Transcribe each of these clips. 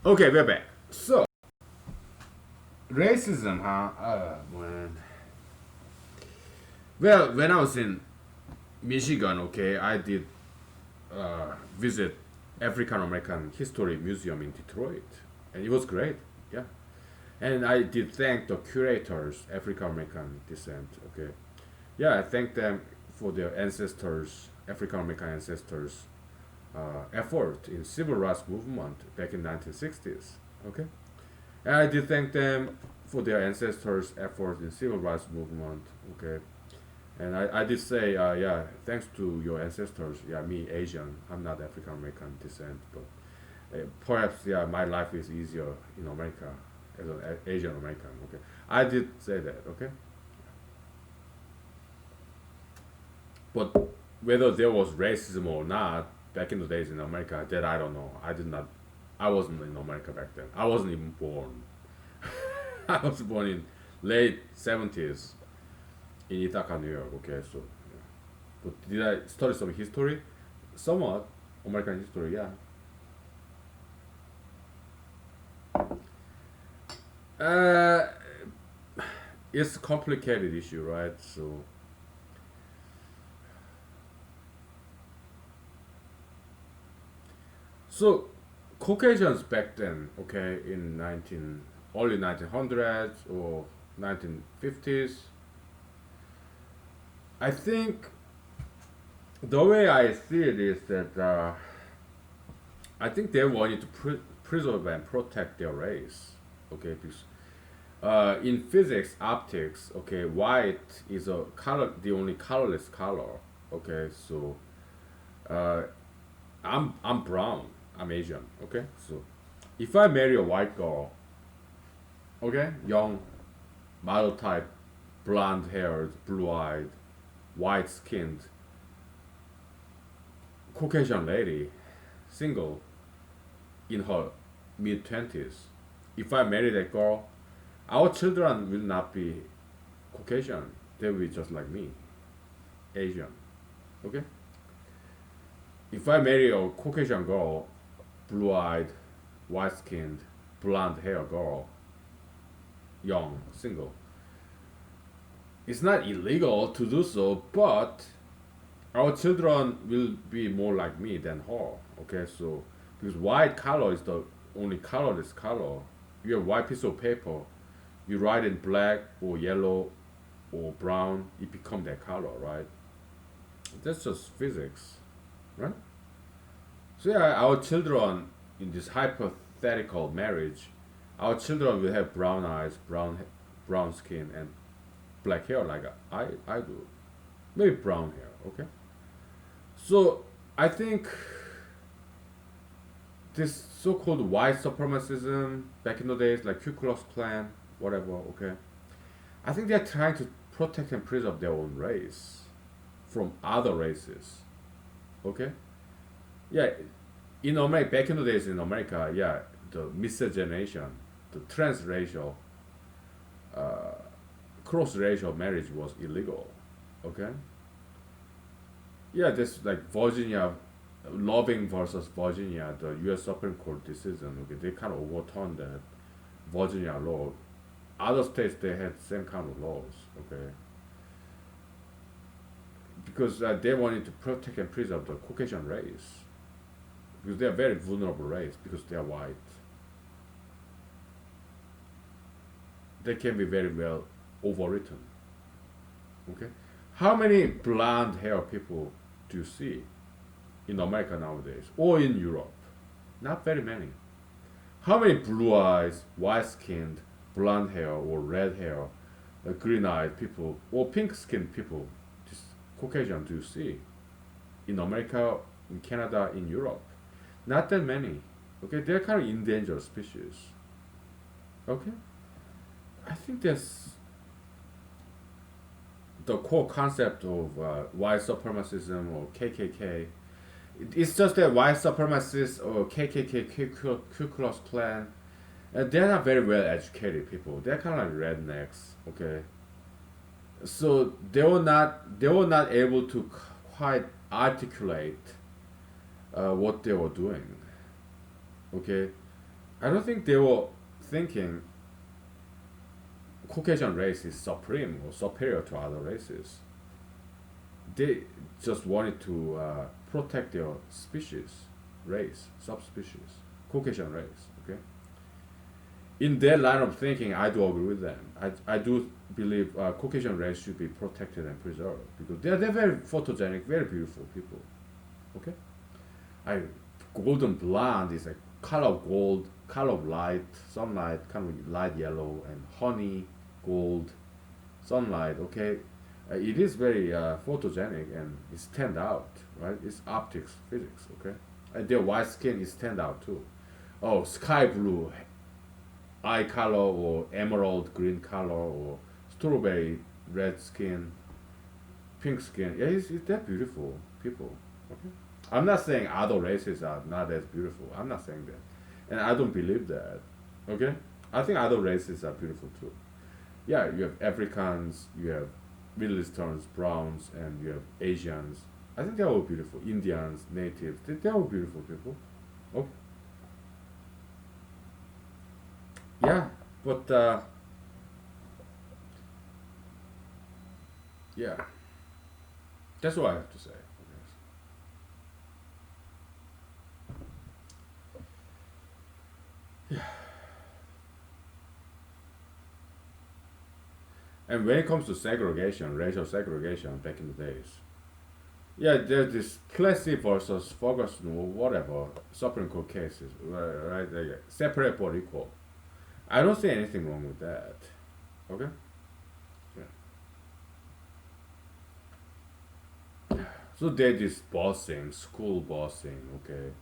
Okay, we're back. So, racism, huh? Man. Well, when I was in Michigan, okay, I did visit African American History Museum in Detroit, and it was great. Yeah, and I did thank the curators, African American descent. Okay, yeah, I thank them for their ancestors, African American ancestors, effort in civil rights movement back in 1960s. Okay, and I did thank them for their ancestors' effort in civil rights movement. Okay, and I did say, yeah, thanks to your ancestors, yeah, me Asian, I'm not African American descent, but perhaps yeah, my life is easier in America as an Asian American. Okay, I did say that. Okay, but whether there was racism or not back in the days in America, that I don't know. I did not. I wasn't in America back then. I wasn't even born. I was born in late 70s in Ithaca, New York. Okay, so yeah. But did I study some history? Somewhat American history, yeah. Uh, it's a complicated issue, right? So Caucasians back then, okay, in 19 early 1900s or 1950s, I think the way I see it is that I think they wanted to preserve and protect their race, okay, because in physics, optics, okay, white is a color, the only colorless color, okay, so uh, I'm brown, I'm Asian, okay, so if I marry a white girl, okay, young, model type, blonde haired, blue eyed, white skinned, Caucasian lady, single, in her mid 20s, if I marry that girl, our children will not be Caucasian. They will be just like me, Asian. Okay? If I marry a Caucasian girl, blue eyed, white skinned, blonde hair girl, young, single, it's not illegal to do so, but our children will be more like me than her. Okay, so because white color is the only colorless color. You have white piece of paper, you write in black or yellow or brown, it become that color, right? That's just physics, right? So yeah, our children in this hypothetical marriage, our children will have brown eyes, brown skin, and black hair like I do. Maybe brown hair, okay? So I think this so-called white supremacism back in the days, like Ku Klux Klan, whatever, okay? I think they're trying to protect and preserve their own race from other races, okay? Yeah, in America, back in the days in America, yeah, the miscegenation, the transracial, uh, cross-racial marriage was illegal, okay? Yeah, this like Virginia, Loving versus Virginia, the U.S. Supreme Court decision. Okay, they kind of overturned that Virginia law. Other states they had same kind of laws. Okay, because they wanted to protect and preserve the Caucasian race because they are very vulnerable race because they are white. They can be very well overwritten. Okay, how many blonde hair people do you see in America nowadays or in Europe? Not very many. How many blue eyes, white skinned, blonde hair or red hair, green eyed people or pink skinned people, just Caucasian do you see in America, in Canada, in Europe? Not that many. Okay, they're kind of endangered species. Okay, I think that's the core concept of white supremacism or KKK. It's just that white supremacists or KKK, Ku Klux Klan, they're not very well educated people. They're kind of like rednecks, okay? So they were not able to quite articulate what they were doing, okay? I don't think they were thinking Caucasian race is supreme or superior to other races. They just wanted to protect their species, race, subspecies, Caucasian race. Okay. In their line of thinking, I do agree with them. I do believe Caucasian race should be protected and preserved because they're very photogenic, very beautiful people. Okay. I golden blonde is a color of gold, color of light, sunlight, kind of light yellow, and honey, gold, sunlight. Okay, it is very photogenic and it stand out, right? It's optics, physics. Okay, and their white skin is stand out too. Oh, sky blue eye color or emerald green color or strawberry red skin, pink skin. Yeah, it's that beautiful people. Okay. I'm not saying other races are not as beautiful. I'm not saying that. And I don't believe that. Okay? I think other races are beautiful too. Yeah, you have Africans, you have Middle Easterns, Browns, and you have Asians. I think they're all beautiful. Indians, natives, they're all beautiful people. Okay? Yeah, but yeah, that's what I have to say. And when it comes to segregation, racial segregation back in the days, yeah, there's this Plessy versus Ferguson or whatever Supreme Court cases, right? Like, separate but equal. I don't see anything wrong with that. Okay. Yeah. So there's this busing, school busing. Okay.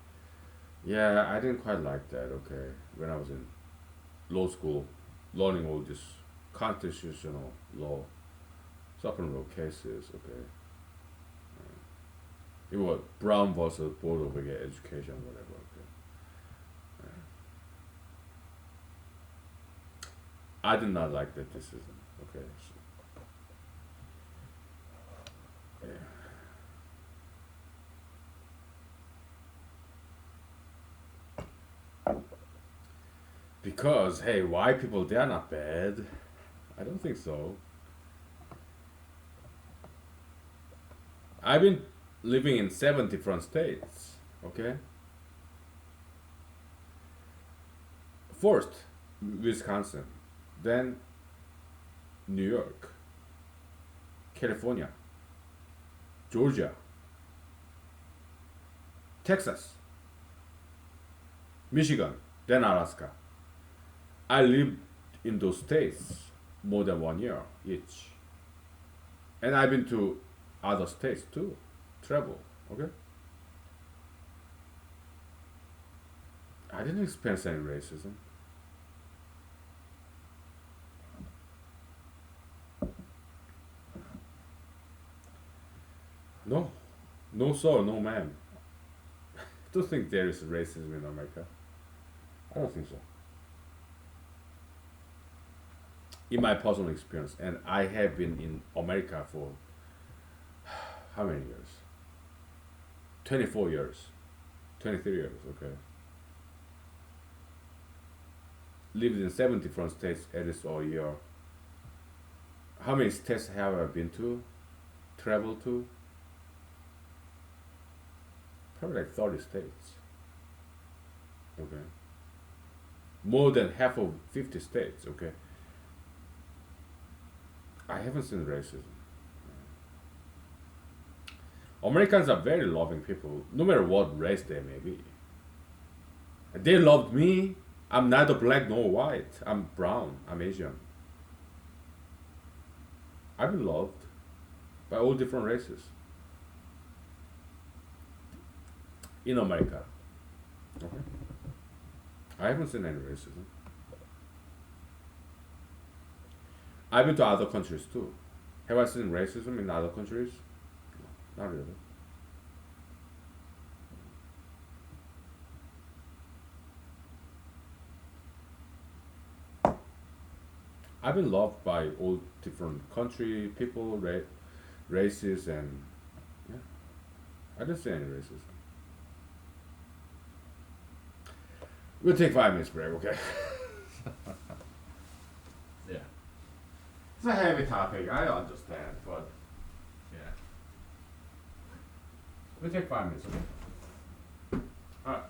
Yeah, I didn't quite like that. Okay, when I was in law school, learning all this constitutional law, Supreme Court cases. Okay. It was Brown versus Board of Education, whatever. Okay. I did not like that decision. Okay. So, yeah. Because hey, white people they are not bad. I don't think so. I've been living in 7 different states. Okay. First, Wisconsin, then New York, California, Georgia, Texas, Michigan, then Alaska. I lived in those states more than 1 year each. And I've been to other states too. Travel. Okay? I didn't experience any racism. No. No sir, no ma'am. I don't think there is racism in America. I don't think so. In my personal experience, and I have been in America for how many years? 24 years. 23 years, okay. Lived in 7 different states at least all year. How many states have I been to? Traveled to? Probably like 30 states. Okay. More than half of 50 states, okay. I haven't seen racism. Americans are very loving people, no matter what race they may be. They loved me. I'm neither black nor white. I'm brown. I'm Asian. I've been loved by all different races in America. Okay. I haven't seen any racism. I've been to other countries too. Have I seen racism in other countries? No, not really. I've been loved by all different country, people, races, and yeah, I didn't see any racism. We'll take 5 minutes break, okay? Yeah. It's a heavy topic, I understand, but yeah. We'll take 5 minutes, okay? Alright.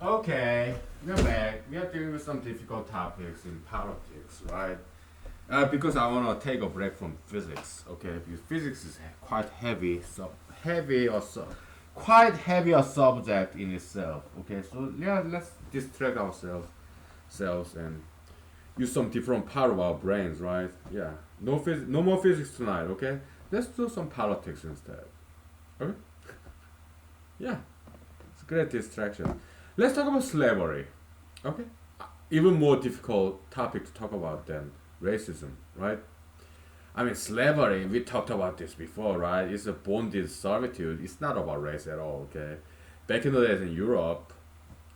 Okay, we're back. We are dealing with some difficult topics in politics, right? Because I want to take a break from physics, okay? Because physics is quite heavy, so heavy or so quite heavy a subject in itself. Okay, so yeah, let's distract ourselves, selves, and use some different part of our brains, right? Yeah, no more physics tonight. Okay, let's do some politics instead. Okay, yeah, it's a great distraction. Let's talk about slavery. Okay, even more difficult topic to talk about than racism, right? I mean, slavery, we talked about this before, right? It's a bonded servitude. It's not about race at all, okay? Back in the days in Europe,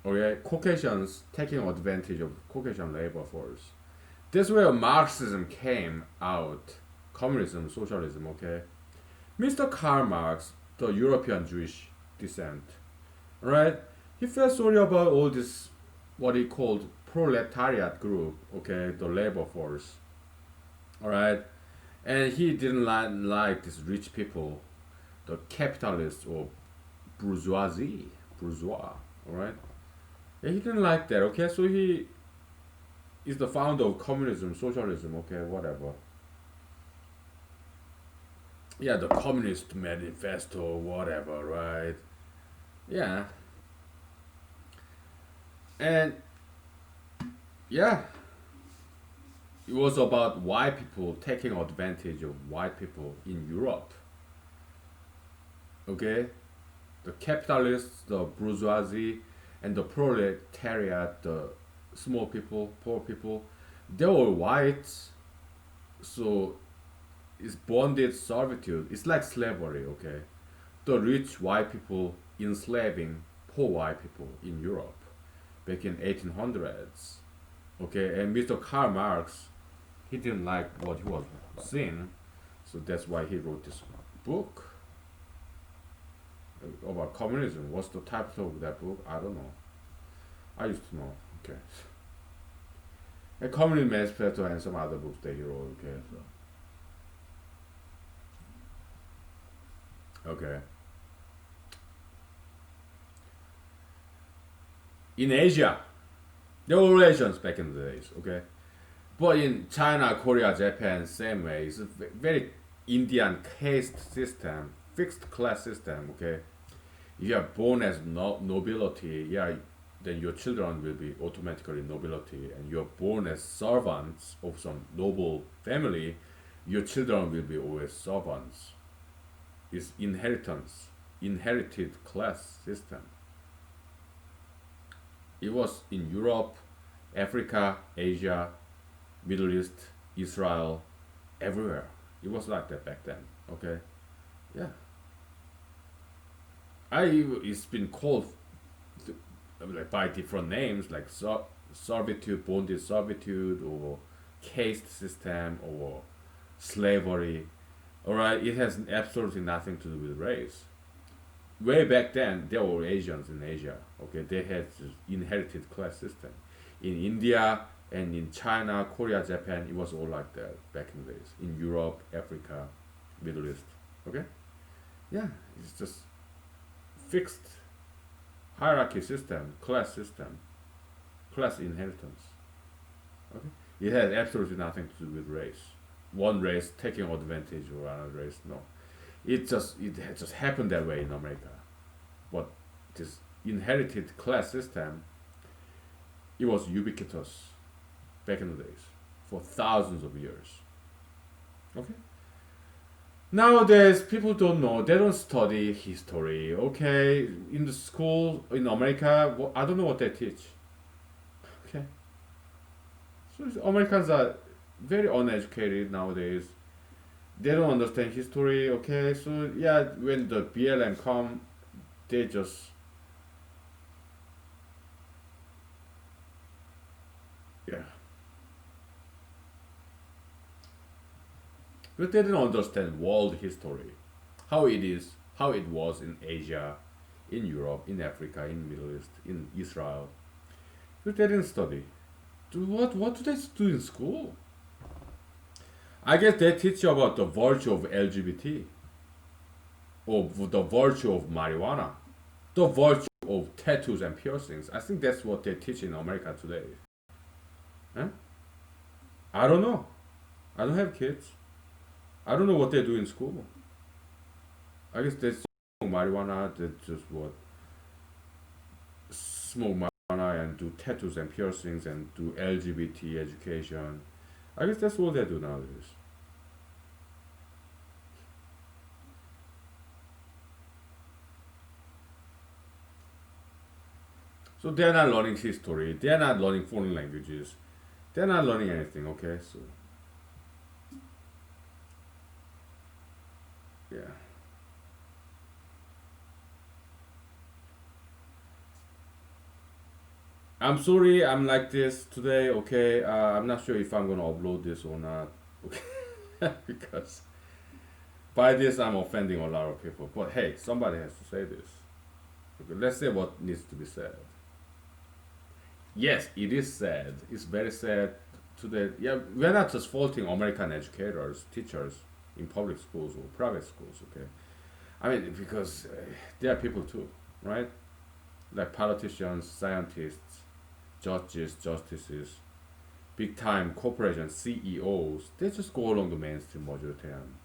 okay, Caucasians taking advantage of Caucasian labor force. That's where Marxism came out. Communism, socialism, okay? Mr. Karl Marx, the European Jewish descent, right? He felt sorry about all this, what he called proletariat group, okay, the labor force, all right? And he didn't like these rich people, the capitalists or bourgeoisie, bourgeois, all right? Yeah, he didn't like that. Okay, so he is the founder of communism, socialism. Okay, whatever. Yeah, the Communist Manifesto, whatever, right? Yeah, and yeah, it was about white people taking advantage of white people in Europe. Okay, the capitalists, the bourgeoisie, and the proletariat, the small people, poor people, they were white, so it's bonded servitude. It's like slavery, okay? The rich white people enslaving poor white people in Europe back in 1800s, okay? And Mr. Karl Marx, he didn't like what he was seeing, so that's why he wrote this book about communism. What's the title of that book? I don't know. I used to know. Okay. A Communist Manifesto and some other books that he wrote. Okay. So. Okay. In Asia, there were Asians back in the days. Okay. But in China, Korea, Japan, same way. It's a very Indian caste system, fixed class system. Okay. If you are born as nobility, yeah, then your children will be automatically nobility, and you are born as servants of some noble family, your children will be always servants. It's inheritance, inherited class system. It was in Europe, Africa, Asia, Middle East, Israel, everywhere. It was like that back then. Okay, yeah. It's been called like by different names like servitude, bonded servitude, or caste system, or slavery. All right, it has absolutely nothing to do with race. Way back then, there were Asians in Asia. Okay, they had this inherited class system. In India and in China, Korea, Japan, it was all like that back in the days. In Europe, Africa, Middle East. Okay, yeah, it's just fixed hierarchy system, class inheritance. Okay, it has absolutely nothing to do with race. One race taking advantage of another race. No, it had just happened that way in America. But this inherited class system, it was ubiquitous back in the days for thousands of years. Okay. Nowadays, people don't know. They don't study history. Okay, in the school in America, I don't know what they teach. Okay, so Americans are very uneducated nowadays. They don't understand history. Okay, so yeah, when the BLM come, they just yeah, but they don't understand world history, how it is, how it was in Asia, in Europe, in Africa, in Middle East, in Israel. But they didn't study. What do they do in school? I guess they teach you about the virtue of LGBT or the virtue of marijuana. the virtue of tattoos and piercings. I think that's what they teach in America today. Huh? I don't know. I don't have kids. I don't know what they do in school. I guess they smoke marijuana. They just what smoke marijuana and do tattoos and piercings and do LGBT education. I guess that's what they do nowadays. So they're not learning history. They're not learning foreign languages. They're not learning anything. Okay, so yeah. I'm sorry. I'm like this today. Okay, I'm not sure if I'm gonna upload this or not. Okay, because by this I'm offending a lot of people. But hey, somebody has to say this. Okay, let's say what needs to be said. Yes, it is sad. It's very sad today. Yeah, we're not just faulting American educators, teachers in public schools or private schools. Okay, I mean because they are people too, right? Like politicians, scientists, judges, justices, big time corporation CEOs. They just go along the mainstream majoritarian,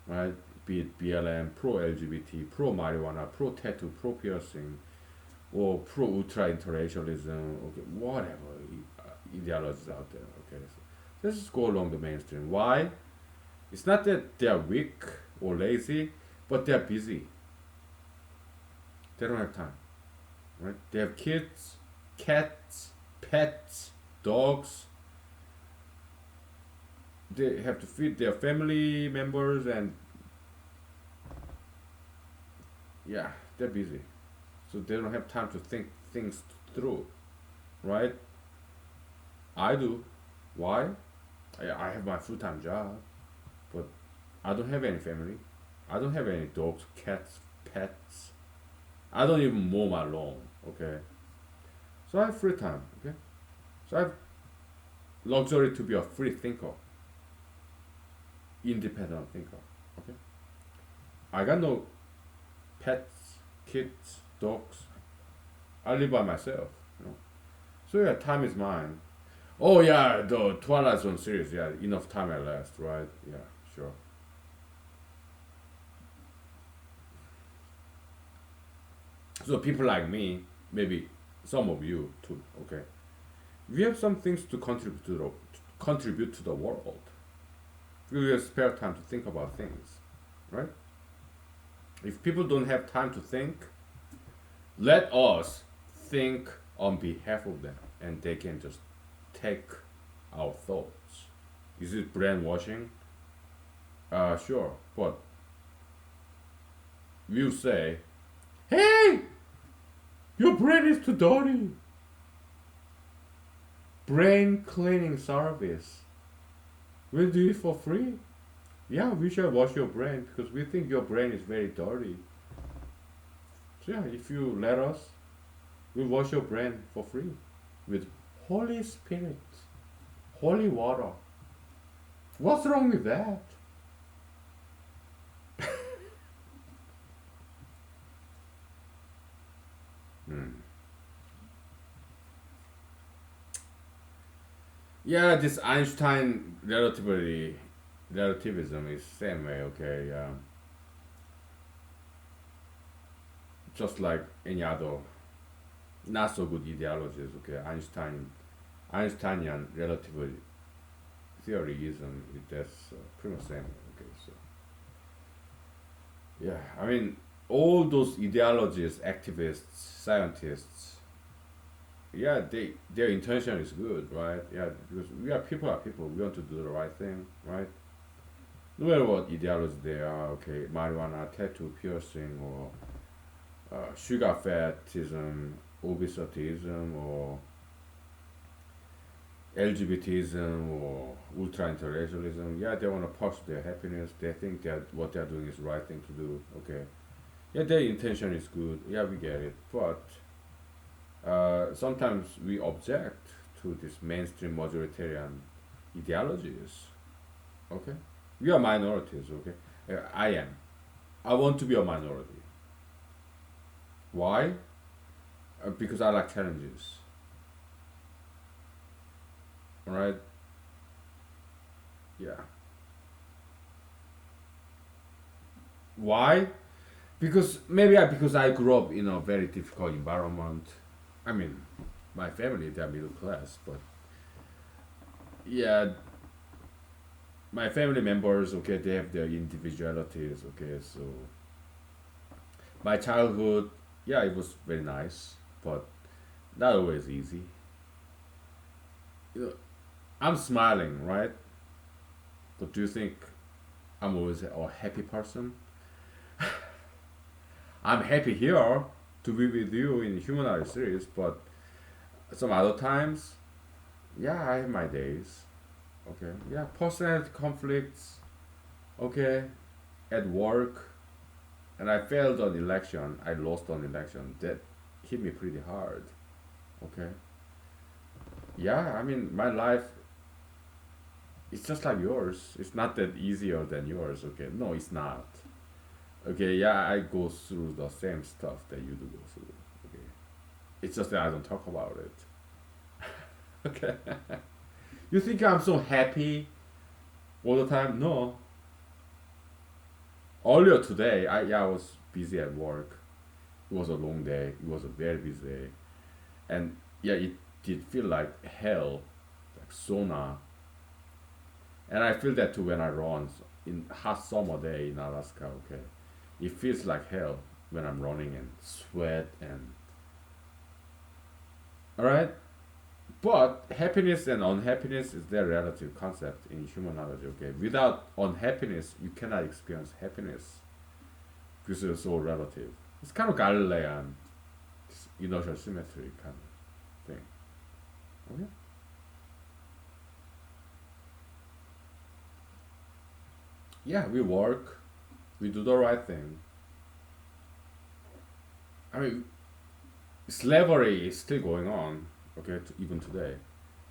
right? Be it BLM, pro LGBT, pro marijuana, pro tattoo, pro piercing, or pro ultra interracialism, okay, whatever ideologies out there. Okay, so let's just go along the mainstream. Why? It's not that they are weak or lazy, but they are busy. They don't have time, right? They have kids, cats, pets, dogs. They have to feed their family members, and yeah, they're busy, so they don't have time to think things through, right? I do. Why? I have my full time job, but I don't have any family. I don't have any dogs, cats, pets. I don't even mow my lawn. Okay, so I have free time. Okay, so I have luxury to be a free thinker, independent thinker. Okay, I got no pets, kids, dogs. I live by myself. You know, so yeah, time is mine. Oh yeah, the Twilight Zone series. Yeah, enough time at last, right? Yeah, sure. So people like me, maybe some of you too. Okay, we have some things to contribute to the world. We have spare time to think about things, right? If people don't have time to think, let us think on behalf of them, and they can just take our thoughts. Is it brainwashing? Sure, but we'll say, "Hey, your brain is too dirty. Brain cleaning service. We'll do it for free. Yeah, we shall wash your brain because we think your brain is very dirty. So yeah, if you let us, we'll wash your brain for free with Holy Spirit, holy water. What's wrong with that?" Hmm. Yeah, this Einstein relativism is same way. Okay, just like any other not so good ideologies. Okay, Einsteinian relativity theoryism. That's pretty much same. Okay, so yeah, I mean all those ideologies, activists, scientists. Yeah, their intention is good, right? Yeah, because are people. We want to do the right thing, right? No matter what ideology they are, okay, marijuana, tattoo, piercing, or sugar fatism, obesityism, or LGBTism, or ultra interracialism. Yeah, they want to pursue their happiness. They think that what they're doing is the right thing to do. Okay, yeah, their intention is good. Yeah, we get it, but sometimes we object to this mainstream majoritarian ideologies. Okay, we are minorities. Okay, I am. I want to be a minority. Why? Because I like challenges. All right. Yeah. Why? Because I grew up in a very difficult environment. I mean, my family they're middle class, but yeah, my family members okay they have their individualities. Okay, so my childhood, yeah, it was very nice, but not always easy. You know, I'm smiling, right? But do you think I'm always a happy person? I'm happy here to be with you in humanity series, but some other times, yeah, I have my days. Okay, yeah, personal conflicts. Okay, at work, and I failed on election. I lost on election. That hit me pretty hard. Okay, yeah, I mean my life it's just like yours. It's not that easier than yours. Okay, no, it's not. Okay, yeah, I go through the same stuff that you do go through. Okay, it's just that I don't talk about it. Okay, you think I'm so happy all the time? No. Earlier today, I was busy at work. It was a long day. It was a very busy day, and yeah, it did feel like hell, like sauna. And I feel that too when I run in hot summer day in Alaska. Okay, it feels like hell when I'm running and sweat and all right. But happiness and unhappiness is their relative concept in human knowledge. Okay, without unhappiness, you cannot experience happiness because it's so relative. It's kind of Galilean, inertial symmetry kind of thing. Okay. Yeah, we work, we do the right thing. I mean, slavery is still going on. Okay, even today,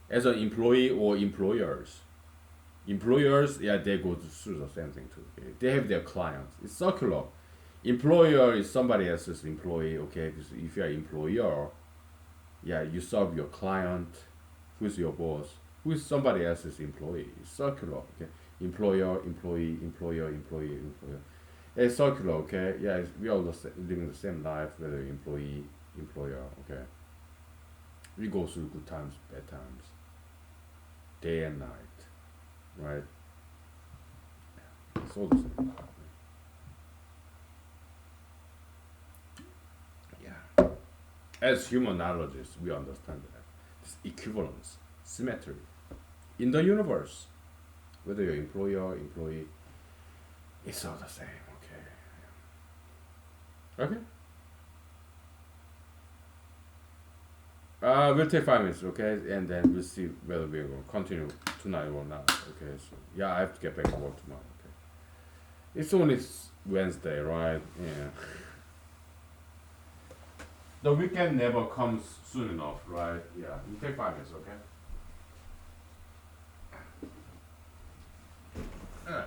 as an employee or employers. Employers, yeah, they go through the same thing too. Okay? They have their clients. It's circular. Employer is somebody else's employee. Okay, because if you're an employer, yeah, you serve your client, who's your boss, who is somebody else's employee. It's circular. Okay, employer, employee, employer, employee, employer. It's circular. Okay, yeah, we all living the same life, whether employee, employer. Okay, we go through good times, bad times, day and night, right? It's all the same. Yeah. As humanologists, we understand that. This equivalence, symmetry in the universe, whether you're employer, employee, it's all the same. Okay. Okay. We'll take 5 minutes, okay, and then we'll see whether we're going to continue tonight or not. Okay. So yeah, I have to get back to work tomorrow. Okay. It's only Wednesday, right? Yeah. The weekend never comes soon enough, right? Yeah. You take 5 minutes, okay? Uh,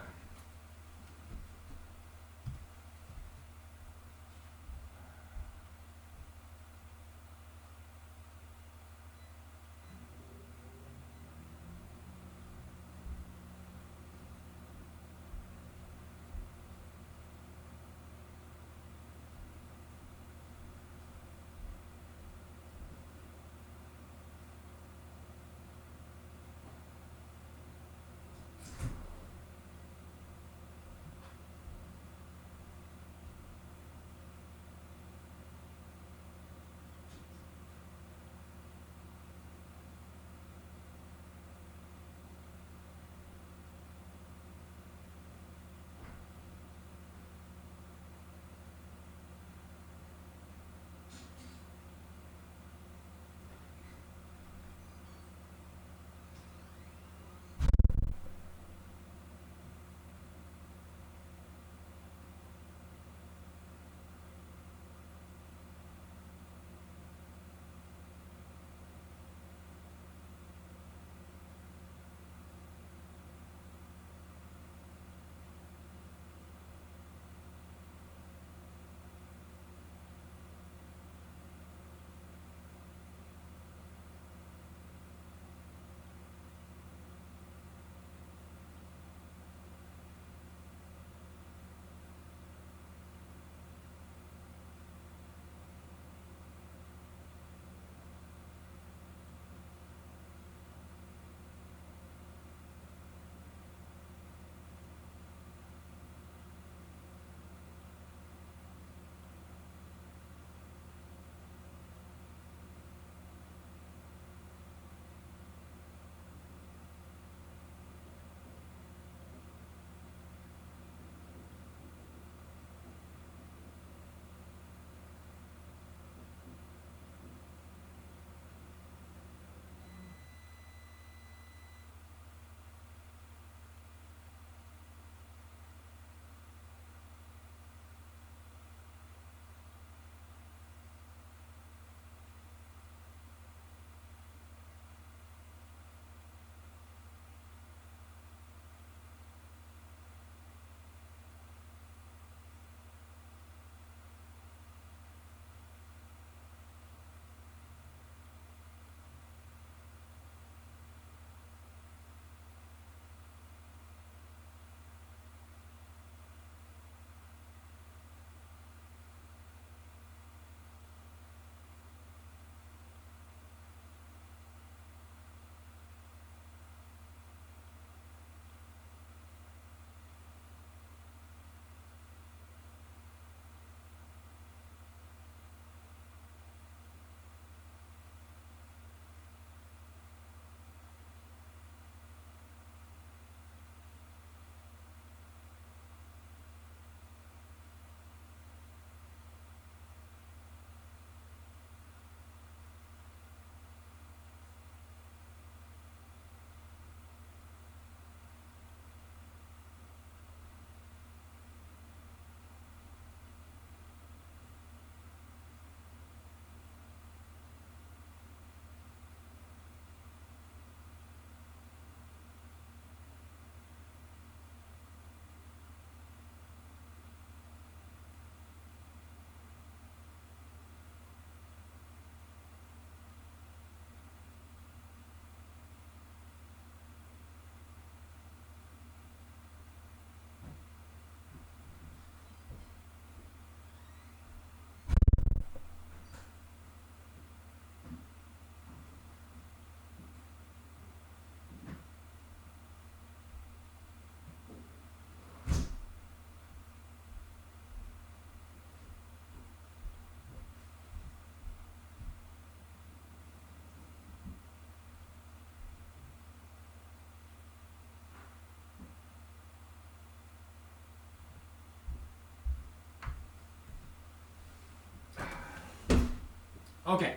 Okay,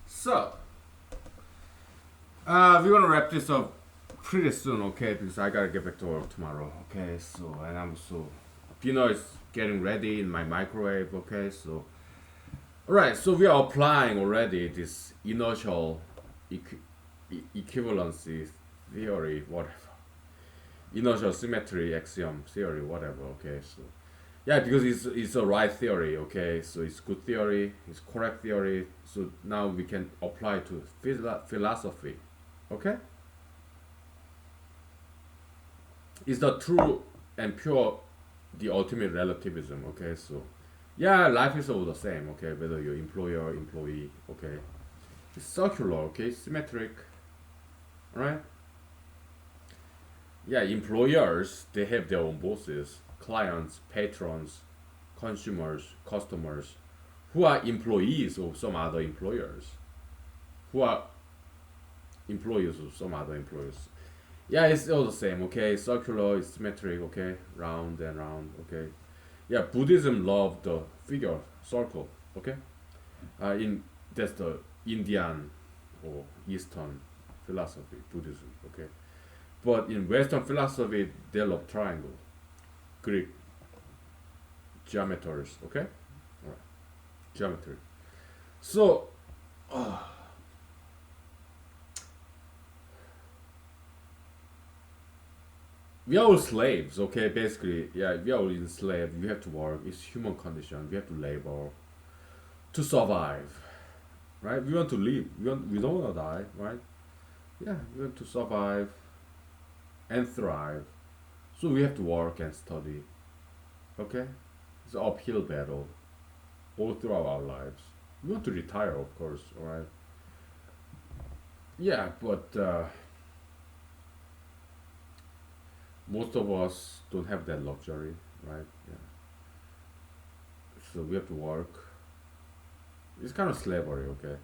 so we're gonna wrap this up pretty soon, okay? Because I gotta get back to work tomorrow, okay? So, and I'm so dinner is getting ready in my microwave, okay? So, alright, so we are applying already this inertial equivalency theory, whatever, inertial symmetry axiom theory, whatever, okay? So, yeah, because it's a right theory, okay? So it's good theory, it's correct theory. So now we can apply to philosophy, okay? Is the true and pure the ultimate relativism, okay? So yeah, life is all the same, okay? Whether you're employer, employee, okay? It's circular, okay? Symmetric, right? Yeah, employers, they have their own bosses, clients, patrons, consumers, customers, who are employees of some other employers, who are employees of some other employers. Yeah, it's all the same, okay? Circular, it's symmetric, okay? Round and round, okay? Yeah, Buddhism love the figure circle, okay? In That's the Indian or Eastern philosophy, Buddhism, okay? But in Western philosophy, they love triangle, Greek geometers, okay? Alright, geometry. So, we are all slaves, okay? Basically, yeah, we are all enslaved. We have to work. It's human condition. We have to labor to survive, right? We want to live. We don't want to die, right? Yeah, we want to survive and thrive. So we have to work and study, okay? It's an uphill battle all throughout our lives. We want to retire, of course, all right? Yeah, but most of us don't have that luxury, right? Yeah. So we have to work. It's kind of slavery, okay?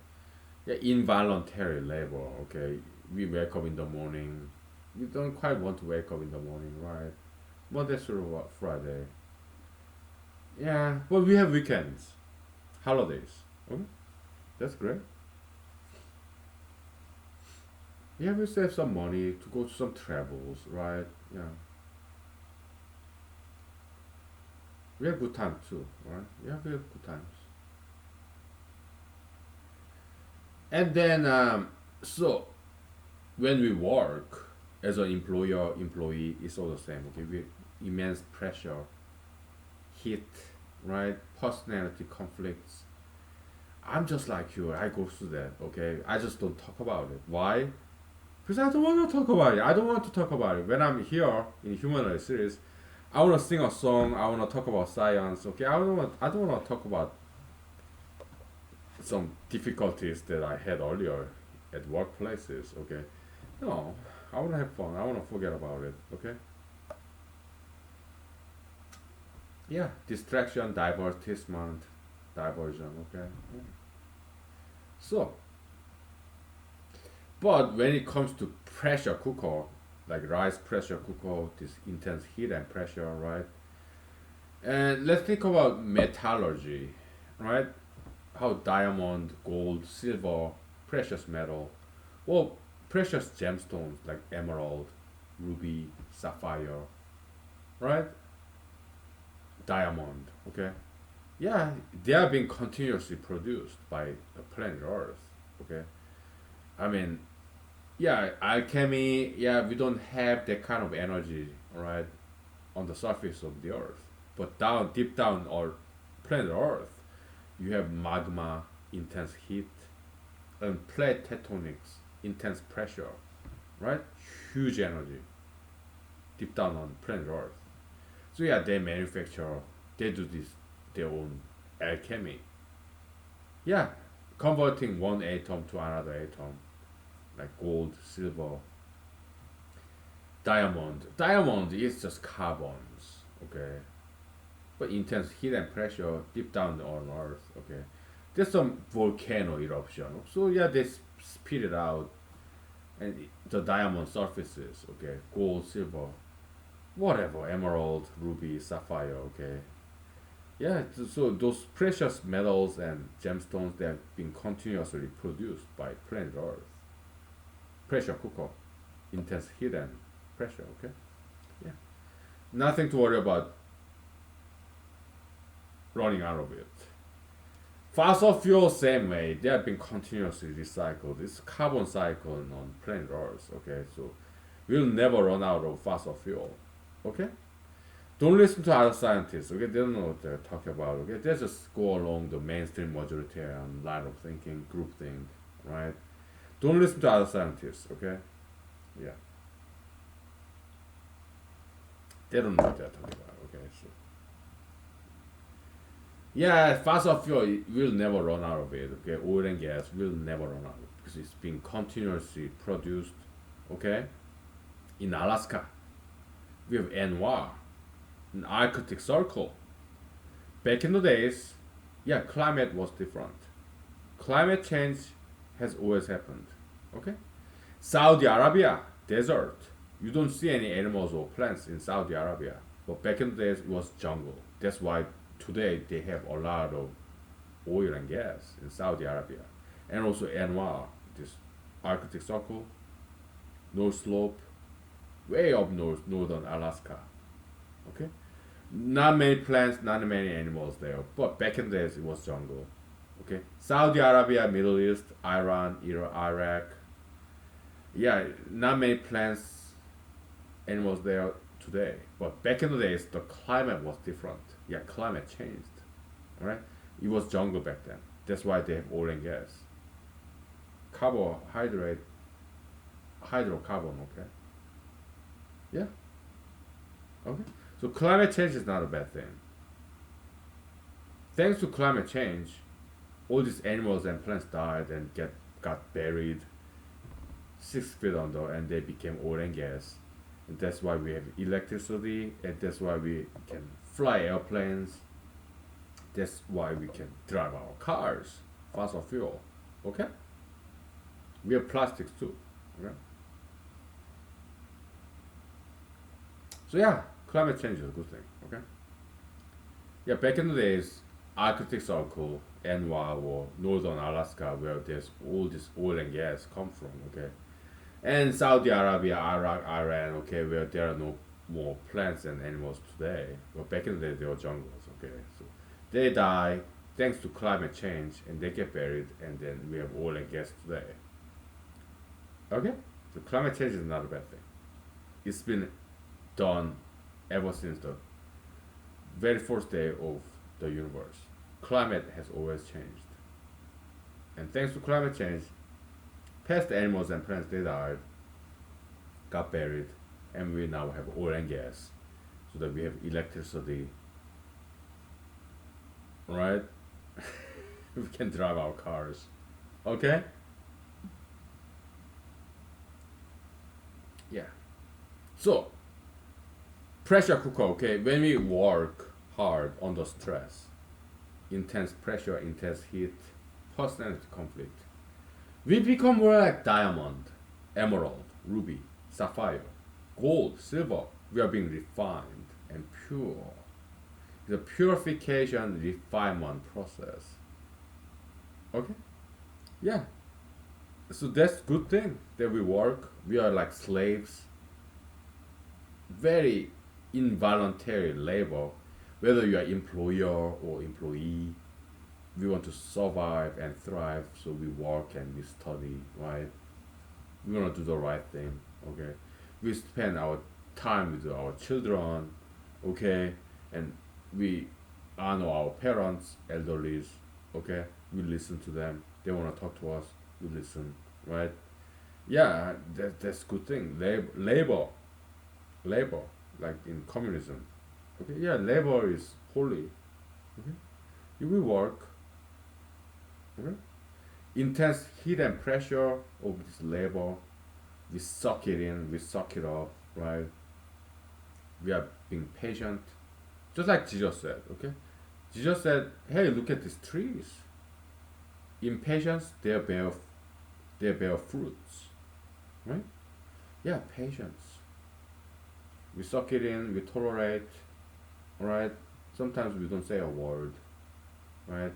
Yeah, involuntary labor, okay? We wake up in the morning. We don't quite want to wake up in the morning, right? Monday through Friday. Yeah, but we have weekends, holidays. Okay, that's great. Yeah, we save some money to go to some travels, right? Yeah, we have good time too, right? Yeah, we have good times. And then, so when we work as an employer, employee, it's all the same. Okay, we immense pressure, heat, right? Personality conflicts. I'm just like you. I go through that. Okay, I just don't talk about it. Why? Because I don't want to talk about it. I don't want to talk about it. When I'm here in human series, I want to sing a song. I want to talk about science. Okay, I don't want to talk about some difficulties that I had earlier at workplaces. Okay, no, I want to have fun. I want to forget about it. Okay. Yeah, distraction, divertisement, diversion. Okay. Yeah. So, but when it comes to pressure cooker, like rice pressure cooker, this intense heat and pressure, right? And let's think about metallurgy, right? How diamond, gold, silver, precious metal, well, precious gemstones like emerald, ruby, sapphire, right? Diamond, okay? Yeah, they are being continuously produced by the planet Earth, okay? I mean, yeah, alchemy, yeah, we don't have that kind of energy, right, on the surface of the Earth. But down, deep down, or planet Earth, you have magma, intense heat, and plate tectonics, intense pressure, right? Huge energy deep down on planet Earth. So yeah, they manufacture, they do this their own alchemy. Yeah, converting one atom to another atom, like gold, silver, diamond. Diamond is just carbons, okay? But intense heat and pressure deep down on Earth, okay? There's some volcano eruption. So yeah, they spit it out and the diamond surfaces, okay? Gold, silver, whatever, emerald, ruby, sapphire, okay? Yeah, so those precious metals and gemstones, they have been continuously produced by planet Earth. Pressure cooker, intense heat and pressure. Okay, yeah, nothing to worry about running out of it. Fossil fuel, same way, they have been continuously recycled. It's carbon cycle on planet Earth. Okay, so we'll never run out of fossil fuel. Okay, don't listen to other scientists. Okay, they don't know what they're talking about. Okay, they just go along the mainstream majoritarian line of thinking, group think, right? Don't listen to other scientists. Okay, yeah, they don't know what they're talking about. Okay, so yeah, fossil fuel will never run out of it. Okay, oil and gas will never run out because it's being continuously produced. Okay, in Alaska, we have ANWR, an Arctic Circle. Back in the days, yeah, climate was different. Climate change has always happened. Okay, Saudi Arabia desert. You don't see any animals or plants in Saudi Arabia, but back in the days it was jungle. That's why today they have a lot of oil and gas in Saudi Arabia, and also ANWR, this Arctic Circle, North Slope, way up north, northern Alaska. Okay, not many plants, not many animals there, but back in the days it was jungle. Okay, Saudi Arabia, Middle East, Iran, Iraq. Yeah, not many plants, animals there today, but back in the days the climate was different. Yeah, climate changed. Right, it was jungle back then. That's why they have oil and gas, carbohydrate, hydrocarbon. Okay, yeah, okay. So climate change is not a bad thing. Thanks to climate change, all these animals and plants died and get got buried 6 feet under, and they became oil and gas. And that's why we have electricity, and that's why we can fly airplanes. That's why we can drive our cars, fossil fuel. Okay? We have plastics too. Okay? So yeah, climate change is a good thing. Okay? Yeah, back in the days, Arctic Circle, NY or Northern Alaska, where there's all this oil and gas come from. Okay, and Saudi Arabia, Iraq, Iran. Okay, where there are no more plants and animals today. But back in the day, there were jungles. Okay, so they die thanks to climate change, and they get buried, and then we have oil and gas today. Okay, so climate change is not a bad thing. It's been done ever since the very first day of the universe. Climate has always changed. And thanks to climate change, past animals and plants they died, got buried, and we now have oil and gas, so that we have electricity, right? We can drive our cars. Okay? Yeah. So, pressure cooker, okay? When we work hard under stress, intense pressure, intense heat, personality conflict, we become more like diamond, emerald, ruby, sapphire, gold, silver. We are being refined and pure. The purification refinement process. Okay? Yeah. So that's good thing that we work. We are like slaves. Very involuntary labor. Whether you are employer or employee, we want to survive and thrive, so we work and we study, right? We want to do the right thing, okay? We spend our time with our children, okay? And we honor our parents, elderlies, okay? We listen to them. They want to talk to us, we listen, right? Yeah, that's good thing. Labor, like in communism, okay? Yeah, labor is holy, okay? You will work, okay? Intense heat and pressure of this labor, we suck it in, we suck it up, right? We are being patient, just like Jesus said, okay? Jesus said, hey, look at these trees. In patience, they bear fruits, right? Yeah, patience. We suck it in, we tolerate, right? Sometimes we don't say a word, right?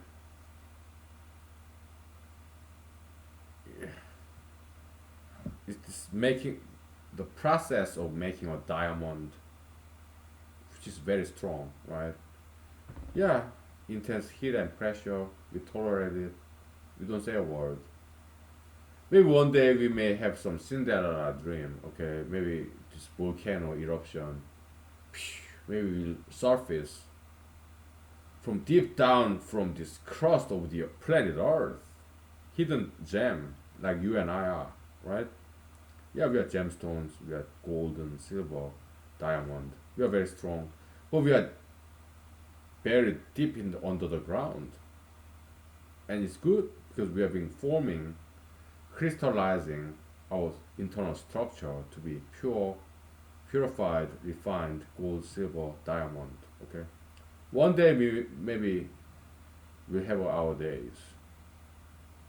It's making the process of making a diamond, which is very strong, right? Yeah, intense heat and pressure, we tolerate it. We don't say a word. Maybe one day we may have some Cinderella dream, okay? Maybe this volcano eruption, maybe we'll surface from deep down from this crust of the planet Earth. Hidden gem, like you and I are, right? Yeah, we are gemstones, we are gold and silver, diamond. We are very strong, but we are buried deep under the ground. And it's good because we have been forming, crystallizing our internal structure to be pure, purified, refined gold, silver, diamond. Okay. One day we maybe we'll have our days.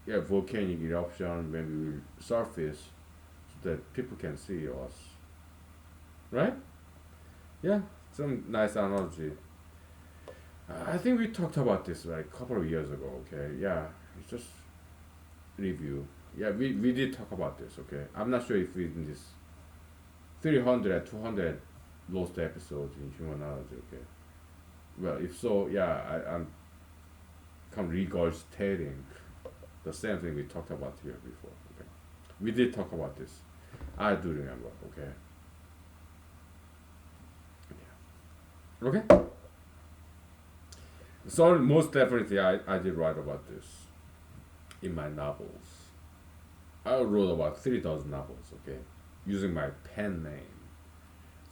Yeah, volcanic eruption when we will surface so that people can see us. Right? Yeah, some nice analogy. I think we talked about this like a couple of years ago. Okay. Yeah, it's just review. Yeah, we did talk about this. Okay. I'm not sure if we in this 300, 200 lost episodes in humanology. Okay. Well, if so, yeah, I'm kind of regurgitating the same thing we talked about here before. Okay, we did talk about this. I do remember. Okay. Okay. So most definitely, I did write about this in my novels. I wrote about 3,000 novels. Okay, using my pen name.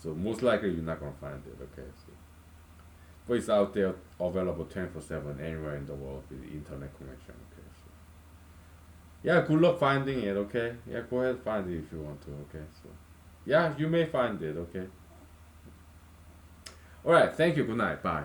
So most likely you're not gonna find it. Okay. So, but it's out there, available 24/7 anywhere in the world with the internet connection. Okay. So yeah, good luck finding it. Okay. Yeah, go ahead find it if you want to. Okay. So yeah, you may find it. Okay. All right. Thank you. Good night. Bye.